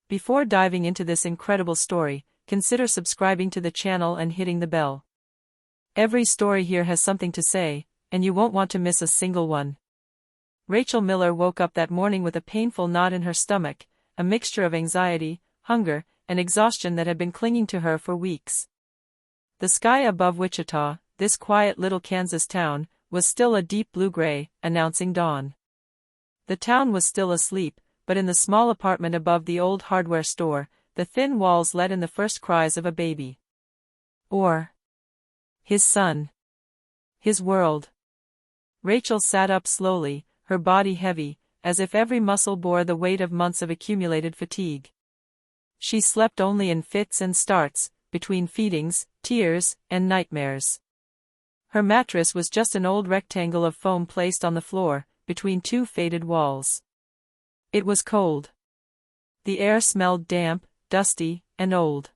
Before diving into this incredible story, consider subscribing to the channel and hitting the bell. Every story here has something to say, and you won't want to miss a single one. Rachel Miller woke up that morning with a painful knot in her stomach, a mixture of anxiety, hunger, and exhaustion that had been clinging to her for weeks. The sky above Wichita, this quiet little Kansas town, was still a deep blue-gray, announcing dawn. The town was still asleep, but in the small apartment above the old hardware store, the thin walls let in the first cries of a baby. Or his son. His world. Rachel sat up slowly, her body heavy, as if every muscle bore the weight of months of accumulated fatigue. She slept only in fits and starts, between feedings, tears, and nightmares. Her mattress was just an old rectangle of foam placed on the floor, between two faded walls. It was cold. The air smelled damp, dusty, and old.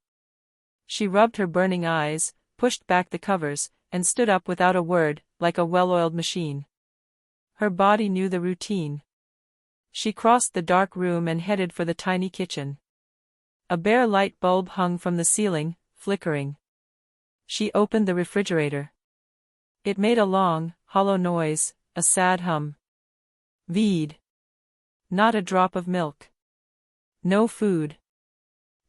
She rubbed her burning eyes, pushed back the covers, and stood up without a word, like a well-oiled machine. Her body knew the routine. She crossed the dark room and headed for the tiny kitchen. A bare light bulb hung from the ceiling, flickering. She opened the refrigerator. It made a long, hollow noise, a sad hum. Vide. Not a drop of milk. No food.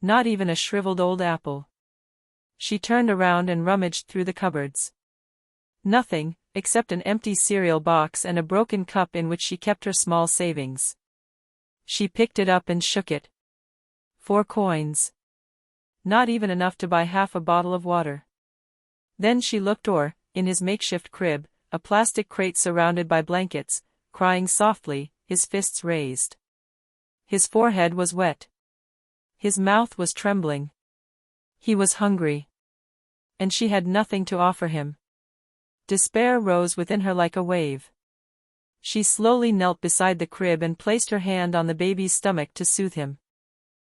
Not even a shriveled old apple. She turned around and rummaged through the cupboards. Nothing, except an empty cereal box and a broken cup in which she kept her small savings. She picked it up and shook it. 4 coins. Not even enough to buy half a bottle of water. Then she looked in his makeshift crib, a plastic crate surrounded by blankets, crying softly, his fists raised. His forehead was wet. His mouth was trembling. He was hungry. And she had nothing to offer him. Despair rose within her like a wave. She slowly knelt beside the crib and placed her hand on the baby's stomach to soothe him.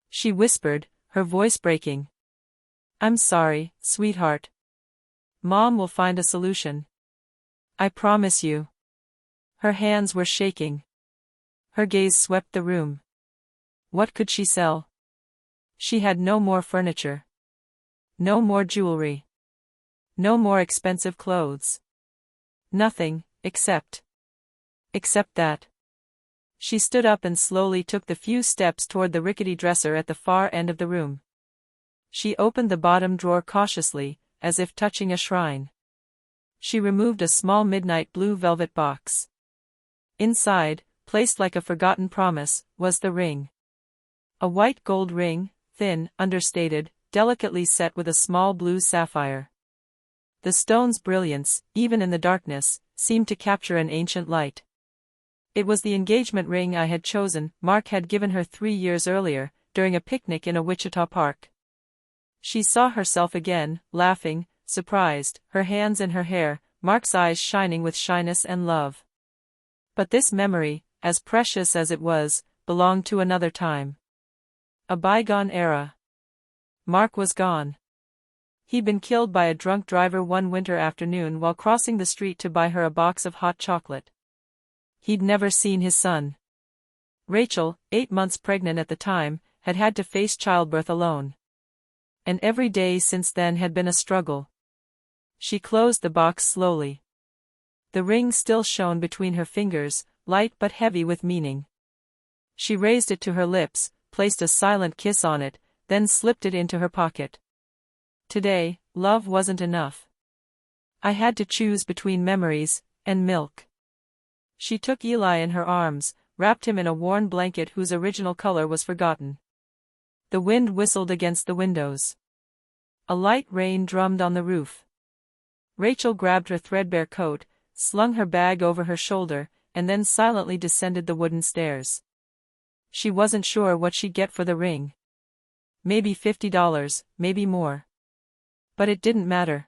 She whispered, her voice breaking. "I'm sorry, sweetheart. Mom will find a solution. I promise you." Her hands were shaking. Her gaze swept the room. What could she sell? She had no more furniture. No more jewelry. No more expensive clothes. Nothing, except that. She stood up and slowly took the few steps toward the rickety dresser at the far end of the room. She opened the bottom drawer cautiously, as if touching a shrine. She removed a small midnight blue velvet box. Inside, placed like a forgotten promise, was the ring. A white gold ring, thin, understated, delicately set with a small blue sapphire. The stone's brilliance, even in the darkness, seemed to capture an ancient light. It was the engagement ring I had chosen, Mark had given her 3 years earlier, during a picnic in a Wichita park. She saw herself again, laughing, surprised, her hands in her hair, Mark's eyes shining with shyness and love. But this memory, as precious as it was, belonged to another time. A bygone era. Mark was gone. He'd been killed by a drunk driver one winter afternoon while crossing the street to buy her a box of hot chocolate. He'd never seen his son. Rachel, 8 months pregnant at the time, had had to face childbirth alone. And every day since then had been a struggle. She closed the box slowly. The ring still shone between her fingers, light but heavy with meaning. She raised it to her lips, placed a silent kiss on it, then slipped it into her pocket. Today, love wasn't enough. I had to choose between memories and milk. She took Eli in her arms, wrapped him in a worn blanket whose original color was forgotten. The wind whistled against the windows. A light rain drummed on the roof. Rachel grabbed her threadbare coat, slung her bag over her shoulder, and then silently descended the wooden stairs. She wasn't sure what she'd get for the ring. Maybe $50, maybe more. But it didn't matter.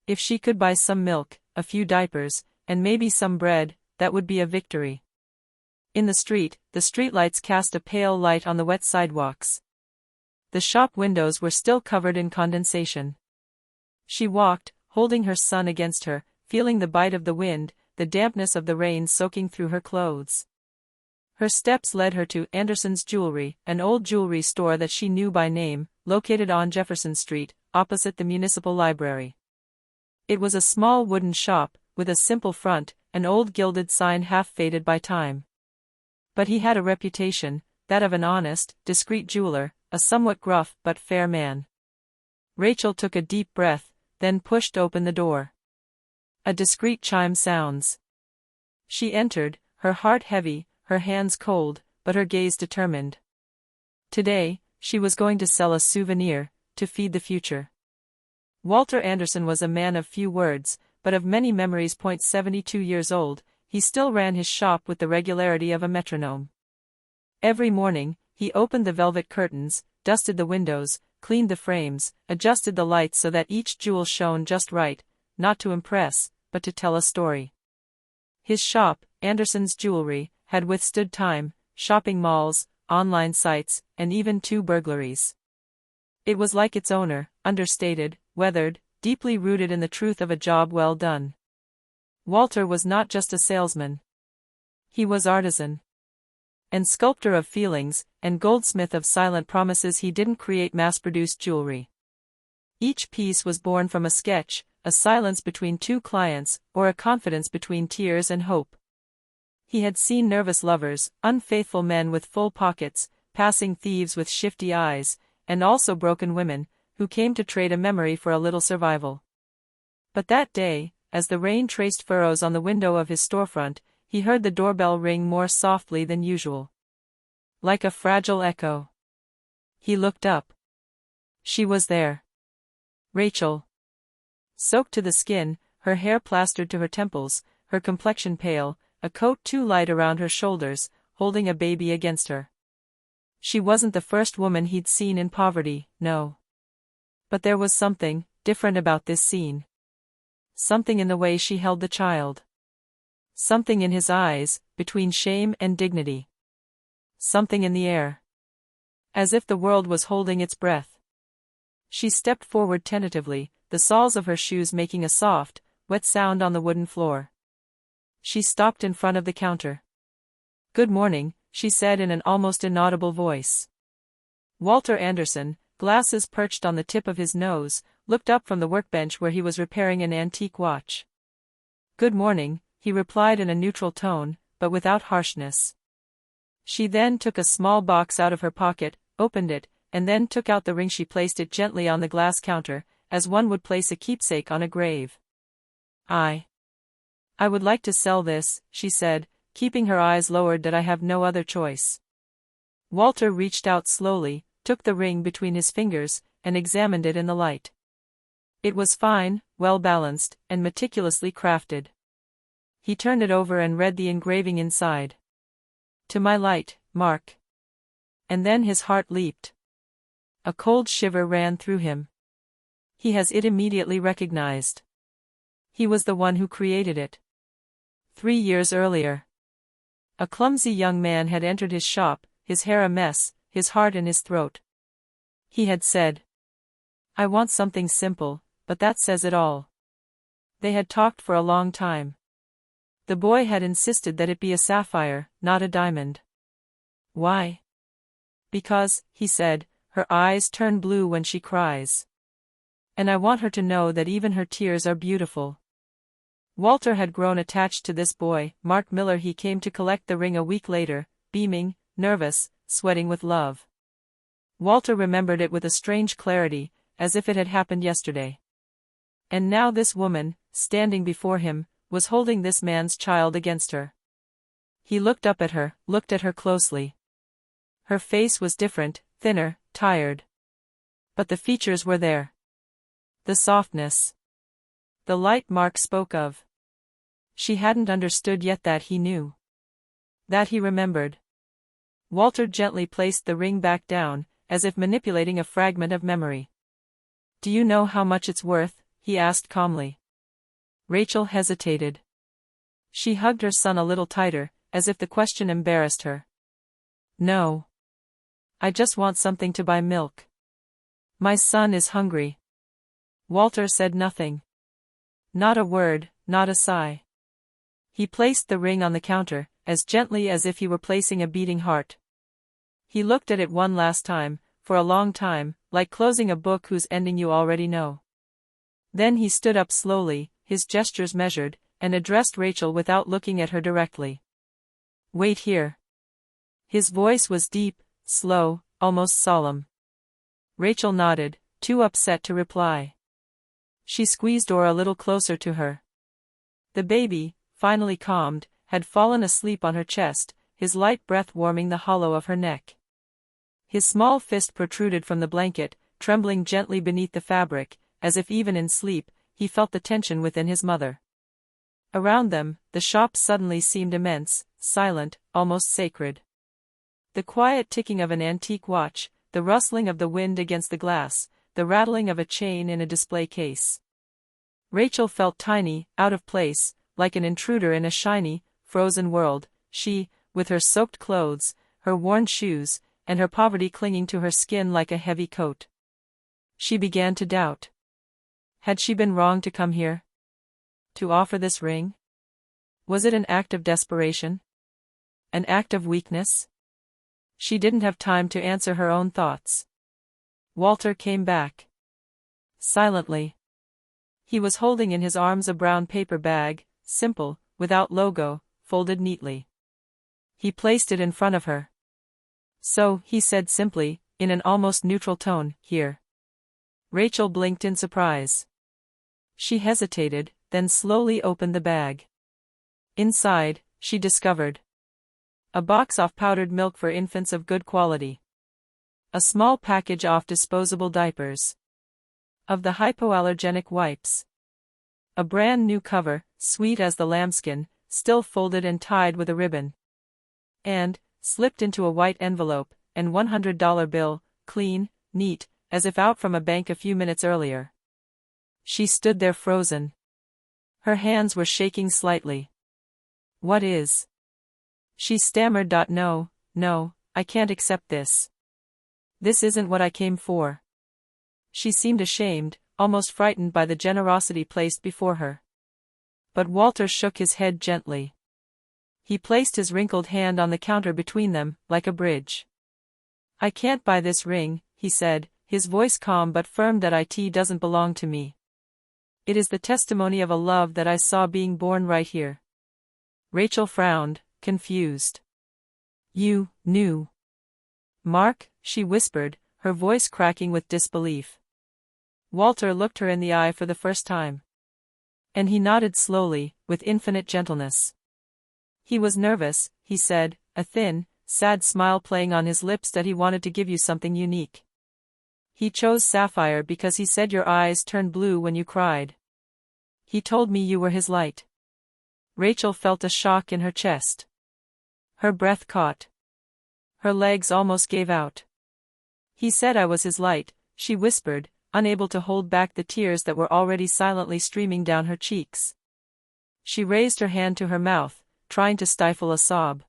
If she could buy some milk, a few diapers, and maybe some bread, that would be a victory. In the streetlights cast a pale light on the wet sidewalks. The shop windows were still covered in condensation. She walked, holding her son against her, feeling the bite of the wind, the dampness of the rain soaking through her clothes. Her steps led her to Anderson's Jewelry, an old jewelry store that she knew by name, located on Jefferson Street, opposite the municipal library. It was a small wooden shop, with a simple front, an old gilded sign half faded by time. But he had a reputation, that of an honest, discreet jeweler, a somewhat gruff but fair man. Rachel took a deep breath, then pushed open the door. A discreet chime sounds. She entered, her heart heavy, her hands cold, but her gaze determined. Today, she was going to sell a souvenir, to feed the future. Walter Anderson was a man of few words, but of many memories. 72 years old, he still ran his shop with the regularity of a metronome. Every morning, he opened the velvet curtains, dusted the windows, cleaned the frames, adjusted the lights so that each jewel shone just right, not to impress, but to tell a story. His shop, Anderson's Jewelry, had withstood time, shopping malls, online sites, and even 2 burglaries. It was like its owner, understated, weathered, deeply rooted in the truth of a job well done. Walter was not just a salesman. He was artisan. And sculptor of feelings, and goldsmith of silent promises. He didn't create mass-produced jewelry. Each piece was born from a sketch, a silence between 2 clients, or a confidence between tears and hope. He had seen nervous lovers, unfaithful men with full pockets, passing thieves with shifty eyes, and also broken women, who came to trade a memory for a little survival. But that day, as the rain traced furrows on the window of his storefront, he heard the doorbell ring more softly than usual. Like a fragile echo. He looked up. She was there. Rachel. Soaked to the skin, her hair plastered to her temples, her complexion pale, a coat too light around her shoulders, holding a baby against her. She wasn't the first woman he'd seen in poverty, no. But there was something different about this scene. Something in the way she held the child. Something in his eyes, between shame and dignity. Something in the air. As if the world was holding its breath. She stepped forward tentatively, the soles of her shoes making a soft, wet sound on the wooden floor. She stopped in front of the counter. "Good morning," she said in an almost inaudible voice. Walter Anderson, glasses perched on the tip of his nose, looked up from the workbench where he was repairing an antique watch. "Good morning," he replied in a neutral tone, but without harshness. She then took a small box out of her pocket, opened it, and then took out the ring. She placed it gently on the glass counter, as one would place a keepsake on a grave. I would like to sell this," she said, keeping her eyes lowered. "That I have no other choice." Walter reached out slowly, took the ring between his fingers, and examined it in the light. It was fine, well-balanced, and meticulously crafted. He turned it over and read the engraving inside. "To my light, Mark." And then his heart leaped. A cold shiver ran through him. He has it immediately recognized. He was the one who created it. 3 years earlier. A clumsy young man had entered his shop, his hair a mess, his heart in his throat. He had said, "I want something simple, but that says it all." They had talked for a long time. The boy had insisted that it be a sapphire, not a diamond. "Why?" "Because," he said, "her eyes turn blue when she cries. And I want her to know that even her tears are beautiful." Walter had grown attached to this boy, Mark Miller. He came to collect the ring a week later, beaming, nervous, sweating with love. Walter remembered it with a strange clarity, as if it had happened yesterday. And now this woman, standing before him, was holding this man's child against her. He looked up at her, looked at her closely. Her face was different, thinner, tired. But the features were there. The softness. The light Mark spoke of. She hadn't understood yet that he knew. That he remembered. Walter gently placed the ring back down, as if manipulating a fragment of memory. "Do you know how much it's worth?" he asked calmly. Rachel hesitated. She hugged her son a little tighter, as if the question embarrassed her. "No. I just want something to buy milk. My son is hungry." Walter said nothing. Not a word, not a sigh. He placed the ring on the counter, as gently as if he were placing a beating heart. He looked at it one last time, for a long time, like closing a book whose ending you already know. Then he stood up slowly, his gestures measured, and addressed Rachel without looking at her directly. "Wait here." His voice was deep, slow, almost solemn. Rachel nodded, too upset to reply. She squeezed Dora a little closer to her. The baby, finally calmed, had fallen asleep on her chest, his light breath warming the hollow of her neck. His small fist protruded from the blanket, trembling gently beneath the fabric, as if even in sleep, he felt the tension within his mother. Around them, the shop suddenly seemed immense, silent, almost sacred. The quiet ticking of an antique watch, the rustling of the wind against the glass, the rattling of a chain in a display case. Rachel felt tiny, out of place, like an intruder in a shiny, frozen world, she, with her soaked clothes, her worn shoes, and her poverty clinging to her skin like a heavy coat. She began to doubt. Had she been wrong to come here? To offer this ring? Was it an act of desperation? An act of weakness? She didn't have time to answer her own thoughts. Walter came back. Silently. He was holding in his arms a brown paper bag, simple, without logo, folded neatly. He placed it in front of her. "So," he said simply, in an almost neutral tone, "here." Rachel blinked in surprise. She hesitated, then slowly opened the bag. Inside, she discovered a box of powdered milk for infants of good quality. A small package of disposable diapers. Of the hypoallergenic wipes. A brand new cover, sweet as the lambskin, still folded and tied with a ribbon. And, slipped into a white envelope, an $100 bill, clean, neat, as if out from a bank a few minutes earlier. She stood there frozen. Her hands were shaking slightly. "What is?" She stammered. "No, no, I can't accept this. This isn't what I came for." She seemed ashamed, almost frightened by the generosity placed before her. But Walter shook his head gently. He placed his wrinkled hand on the counter between them, like a bridge. "I can't buy this ring," he said, his voice calm but firm. "That it doesn't belong to me. It is the testimony of a love that I saw being born right here." Rachel frowned, confused. "You knew Mark?" she whispered, her voice cracking with disbelief. Walter looked her in the eye for the first time. And he nodded slowly, with infinite gentleness. "He was nervous," he said, a thin, sad smile playing on his lips. "That he wanted to give you something unique. He chose sapphire because he said your eyes turned blue when you cried. He told me you were his light." Rachel felt a shock in her chest. Her breath caught. Her legs almost gave out. "He said I was his light," she whispered, unable to hold back the tears that were already silently streaming down her cheeks. She raised her hand to her mouth, trying to stifle a sob.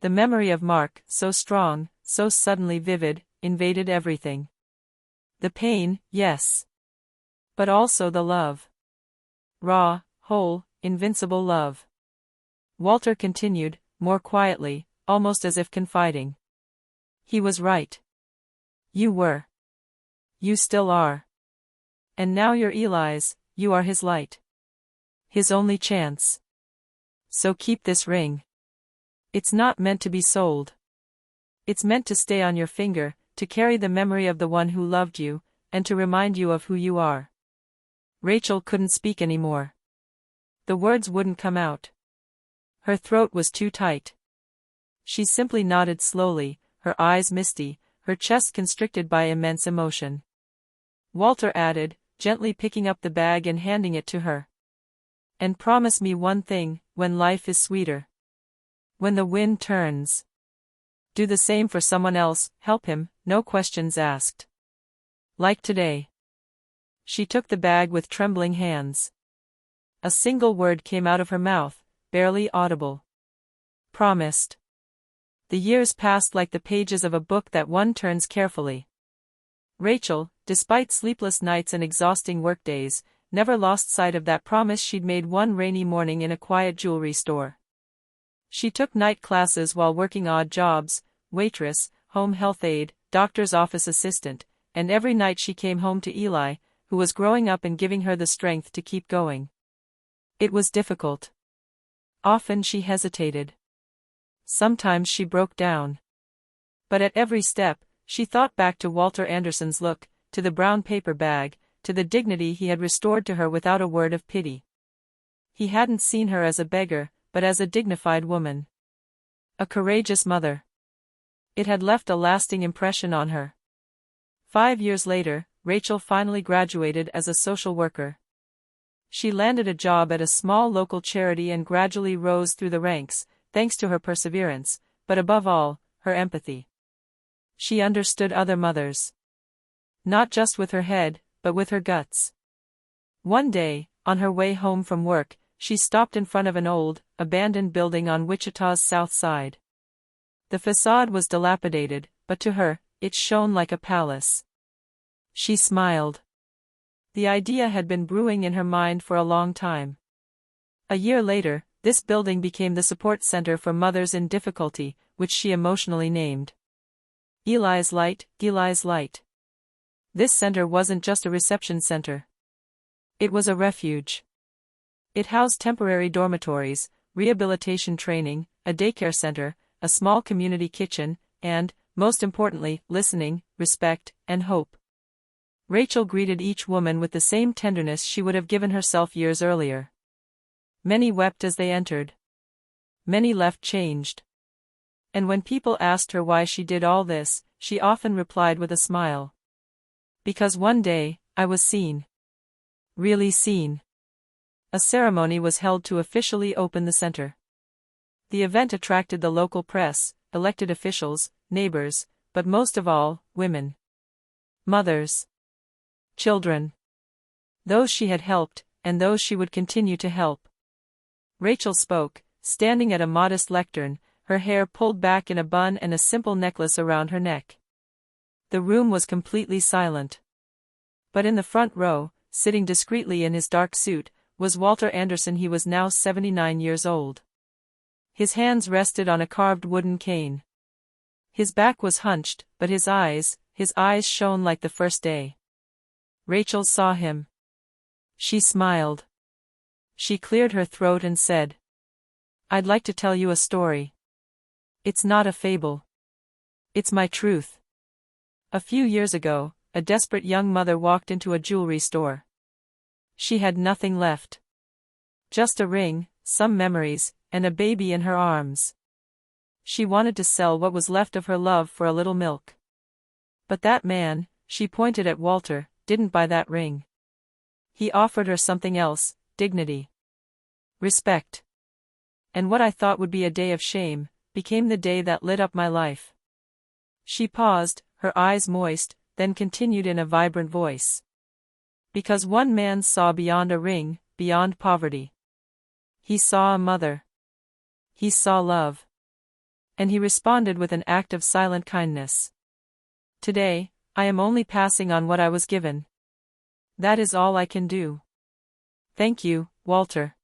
The memory of Mark, so strong, so suddenly vivid, invaded everything. The pain, yes. But also the love. Raw, whole, invincible love. Walter continued, more quietly, almost as if confiding. "He was right. You were. You still are. And now you're Eli's, you are his light. His only chance. So keep this ring. It's not meant to be sold. It's meant to stay on your finger, to carry the memory of the one who loved you, and to remind you of who you are." Rachel couldn't speak anymore. The words wouldn't come out. Her throat was too tight. She simply nodded slowly, her eyes misty, her chest constricted by immense emotion. Walter added, gently picking up the bag and handing it to her. "And promise me one thing, when life is sweeter. When the wind turns. Do the same for someone else, help him, no questions asked. Like today." She took the bag with trembling hands. A single word came out of her mouth, barely audible. "Promised." The years passed like the pages of a book that one turns carefully. Rachel, despite sleepless nights and exhausting workdays, never lost sight of that promise she'd made one rainy morning in a quiet jewelry store. She took night classes while working odd jobs, waitress, home health aide, doctor's office assistant, and every night she came home to Eli, who was growing up and giving her the strength to keep going. It was difficult. Often she hesitated. Sometimes she broke down. But at every step, she thought back to Walter Anderson's look, to the brown paper bag, to the dignity he had restored to her without a word of pity. He hadn't seen her as a beggar, but as a dignified woman. A courageous mother. It had left a lasting impression on her. 5 years later, Rachel finally graduated as a social worker. She landed a job at a small local charity and gradually rose through the ranks, thanks to her perseverance, but above all, her empathy. She understood other mothers. Not just with her head, but with her guts. One day, on her way home from work, she stopped in front of an old, abandoned building on Wichita's south side. The facade was dilapidated, but to her, it shone like a palace. She smiled. The idea had been brewing in her mind for a long time. A year later, this building became the support center for mothers in difficulty, which she emotionally named Eli's Light, Eli's Light. This center wasn't just a reception center. It was a refuge. It housed temporary dormitories, rehabilitation training, a daycare center, a small community kitchen, and, most importantly, listening, respect, and hope. Rachel greeted each woman with the same tenderness she would have given herself years earlier. Many wept as they entered. Many left changed. And when people asked her why she did all this, she often replied with a smile. Because one day, I was seen. Really seen. A ceremony was held to officially open the center. The event attracted the local press, elected officials, neighbors, but most of all, women. Mothers. Children. Those she had helped, and those she would continue to help. Rachel spoke, standing at a modest lectern, her hair pulled back in a bun and a simple necklace around her neck. The room was completely silent. But in the front row, sitting discreetly in his dark suit, was Walter Anderson. He was now 79 years old. His hands rested on a carved wooden cane. His back was hunched, but his eyes shone like the first day. Rachel saw him. She smiled. She cleared her throat and said, "I'd like to tell you a story. It's not a fable. It's my truth." A few years ago, a desperate young mother walked into a jewelry store. She had nothing left. Just a ring, some memories, and a baby in her arms. She wanted to sell what was left of her love for a little milk. But that man, she pointed at Walter, didn't buy that ring. He offered her something else, dignity. Respect. And what I thought would be a day of shame, became the day that lit up my life. She paused, her eyes moist, then continued in a vibrant voice. Because one man saw beyond a ring, beyond poverty. He saw a mother. He saw love. And he responded with an act of silent kindness. Today, I am only passing on what I was given. That is all I can do. Thank you, Walter.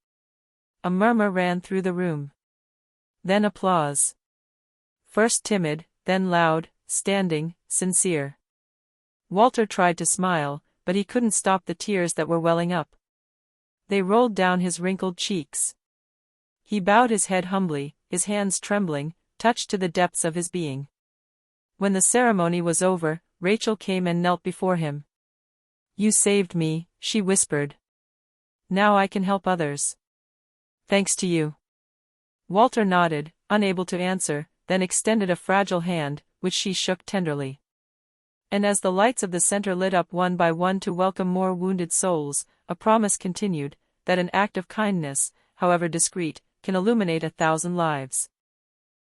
A murmur ran through the room. Then applause. First timid, then loud, standing, sincere. Walter tried to smile, but he couldn't stop the tears that were welling up. They rolled down his wrinkled cheeks. He bowed his head humbly, his hands trembling, touched to the depths of his being. When the ceremony was over, Rachel came and knelt before him. "You saved me," she whispered. "Now I can help others. Thanks to you." Walter nodded, unable to answer, then extended a fragile hand, which she shook tenderly. And as the lights of the center lit up one by one to welcome more wounded souls, a promise continued, that an act of kindness, however discreet, can illuminate 1,000 lives.